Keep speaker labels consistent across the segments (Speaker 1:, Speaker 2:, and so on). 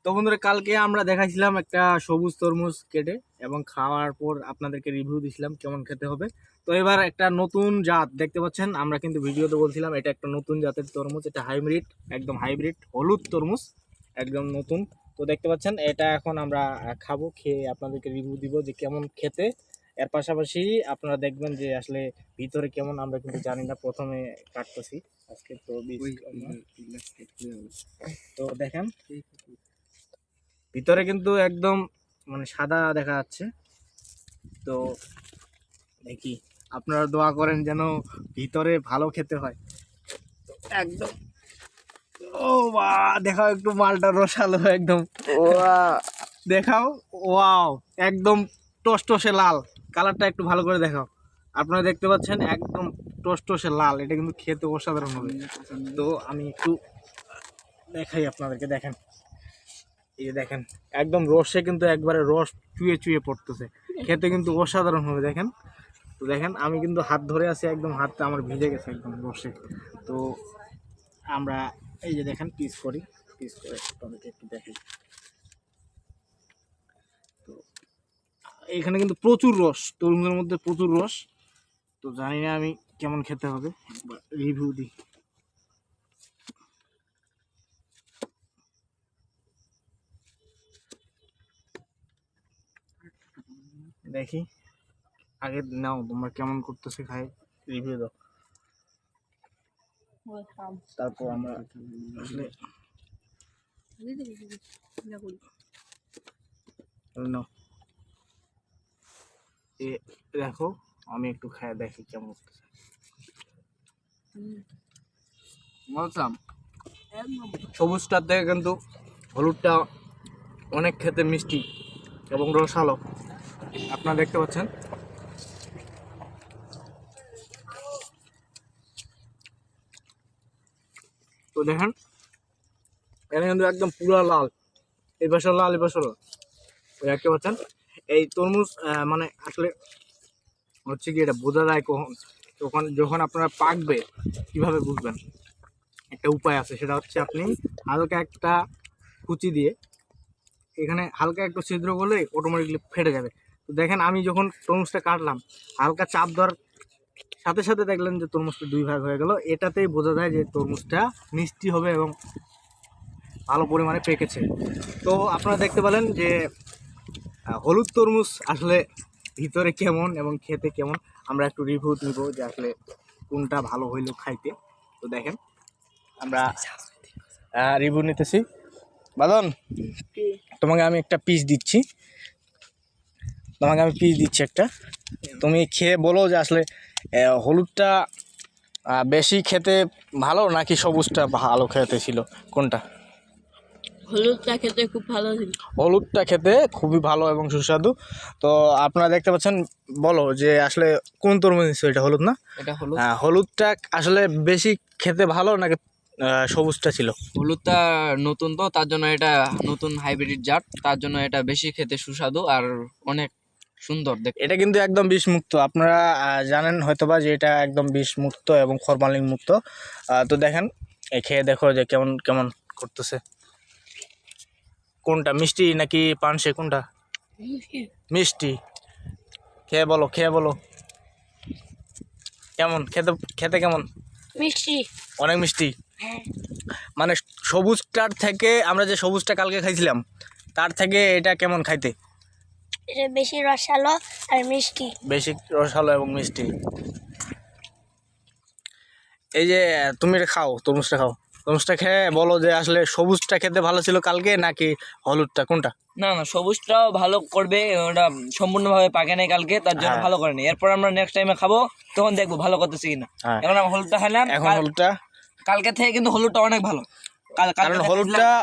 Speaker 1: তো বন্ধুরা, কালকে আমরা দেখাইছিলাম একটা সবুজ তরমুজ কেটে এবং খাওয়ার পর আপনাদেরকে রিভিউ দিছিলাম কেমন খেতে হবে। তো এবার একটা নতুন জাত দেখতে পাচ্ছেন, আমরা কিন্তু ভিডিওতে বলছিলাম এটা একটা নতুন জাতের তরমুজ, এটা হাইব্রিড, একদম হাইব্রিড হলুদ তরমুজ, একদম নতুন। তো দেখতে পাচ্ছেন এটা এখন আমরা খাবো, খেয়ে আপনাদেরকে রিভিউ দিব যে কেমন খেতে। এর পাশাপাশি আপনারা দেখবেন যে আসলে ভিতরে কেমন, আমরা কিন্তু জানি না, প্রথমে কাটতেছি আজকে। তো তো দেখেন ভিতরে কিন্তু একদম মানে সাদা দেখা যাচ্ছে। তো দেখি, আপনারা দোয়া করেন যেন ভিতরে ভালো খেতে হয়। একদম ও বাহ, দেখাও একটু মালটা রসালো একদম, দেখাও। ওয়াও, একদম টসটসে লাল, কালারটা একটু ভালো করে দেখাও। আপনারা দেখতে পাচ্ছেন একদম টসটসে লাল, এটা কিন্তু খেতে অসাধারণ হবে। তো আমি একটু দেখাই আপনাদেরকে, দেখেন এই যে দেখেন একদম রসে কিন্তু একবারে রস চুয়ে চুয়ে পড়তেছে, খেতে কিন্তু অসাধারণ হবে। দেখেন, তো দেখেন আমি কিন্তু হাত ধরে আছি, একদম হাতটা আমার ভিজে গেছে একদম রসে। তো আমরা এই যে দেখেন পিস করি, পিস করে আপনাদেরকে একটু দেখি। তো এখানে কিন্তু প্রচুর রস, তরমুজের মধ্যে প্রচুর রস। তো জানি না আমি কেমন খেতে হবে, রিভিউ দিই। দেখি, আগে নাও তোমরা কেমন করতেছে, খাই রিভিউ দাও, তারপর আমরা আসলে নাও দেখো, আমি একটু খাই দেখি কেমন করতেছে। বলছিলাম সবুজটার থেকে কিন্তু হলুদটা অনেক খেতে মিষ্টি এবং রসালো, আপনারা দেখতে পাচ্ছেন। তো দেখেন এখানে কিন্তু একদম পুরা লাল, এই পাশে লাল, এই পাশে লাল, দেখতে পাচ্ছেন। এই তরমুজ মানে আসলে হচ্ছে কি, এটা বোঝা যায় কখন, তখন যখন আপনারা পাকবে কিভাবে বুঝবেন, একটা উপায় আছে, সেটা হচ্ছে আপনি হালকা একটা কুচি দিয়ে এখানে হালকা একটু ছিদ্র করলে অটোমেটিকলি ফেটে যাবে। তো দেখেন আমি যখন তরমুজটা কাটলাম, হালকা চাপ দেওয়ার সাথে সাথে দেখলেন যে তরমুজটা দুই ভাগ হয়ে গেল। এটাতেই বোঝা যায় যে তরমুজটা মিষ্টি হবে এবং ভালো পরিমাণে পেকেছে। তো আপনারা দেখতে পেলেন যে হলুদ তরমুজ আসলে ভিতরে কেমন এবং খেতে কেমন, আমরা একটু রিভিউ নিব যে আসলে কোনটা ভালো হইলো খাইতে। তো দেখেন আমরা রিভিউ নিতেছি। বাদন, তোমাকে আমি একটা পিস দিচ্ছি, একটা, তুমি খেয়ে বলো যে আসলে হলুদটা বেশি খেতে ভালো নাকি সবুজটা ভালো খেতে ছিল, কোনটা?
Speaker 2: হলুদটা খেতে খুব ভালো ছিল।
Speaker 1: হলুদটা খেতে খুবই ভালো এবং সুস্বাদু। তো আপনারা দেখতে পাচ্ছেন, বলো যে আসলে কোন তরমুজ নিচ্ছ, এটা হলুদ না?
Speaker 2: এটা হলুদ।
Speaker 1: হলুদটা আসলে বেশি খেতে ভালো নাকি সবুজটা ছিল?
Speaker 2: হলুদটা নতুন, তো তার জন্য এটা নতুন হাইব্রিড জাত, তার জন্য এটা বেশি খেতে সুস্বাদু আর অনেক সুন্দর দেখতে।
Speaker 1: এটা কিন্তু একদম বিষমুক্ত, আপনারা জানেন হয়তোবা যে এটা একদম বিষমুক্ত এবং ফরমালিন মুক্ত। তো দেখেন খেয়ে দেখো যে কেমন কেমন করতেছে। কোনটা মিষ্টি নাকি পানসে, কোনটা? মিষ্টি। খেয়ে বলো, কেমন খেতে, কেমন?
Speaker 2: মিষ্টি,
Speaker 1: অনেক মিষ্টি। মানে সবুজটার থেকে, আমরা যে সবুজটা কালকে খাইছিলাম তার থেকে এটা কেমন খাইতে?
Speaker 3: এটা বেশি রসালো আর মিষ্টি,
Speaker 1: বেশি রসালো এবং মিষ্টি। এই যে তুমি এটা খাও, তরমুজটা খেয়ে বলো যে আসলে সবুজটা খেতে ভালো ছিল কালকে নাকি হলুদটা, কোনটা?
Speaker 2: না সবুজটাও ভালো করবে, ওটা সম্পূর্ণভাবে পাকে নাই কালকে, তার জন্য ভালো করেনি। এরপর আমরা নেক্সট টাইমে খাবো, তখন দেখবো ভালো করতেছি কিনা। এখন আমরা হলুদটা খাইলাম,
Speaker 1: এখন হলুদটা
Speaker 2: কালকে থেকে কিন্তু হলুদটা অনেক ভালো,
Speaker 1: কারণ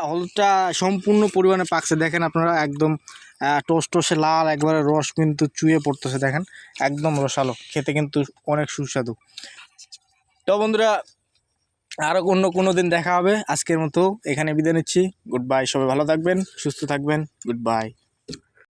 Speaker 1: হলুদটা সম্পূর্ণ পরিমাণে পাকছে। দেখেন আপনারা একদম টসটসে লাল, একবারে রস কিন্তু চুয়ে পড়তেছে, দেখেন একদম রসালো, খেতে কিন্তু অনেক সুস্বাদু। তো বন্ধুরা, আরও অন্য কোনো দিন দেখা হবে, আজকের মতো এখানে বিদায় নিচ্ছি। গুড বাই, সবাই ভালো থাকবেন, সুস্থ থাকবেন, গুড বাই।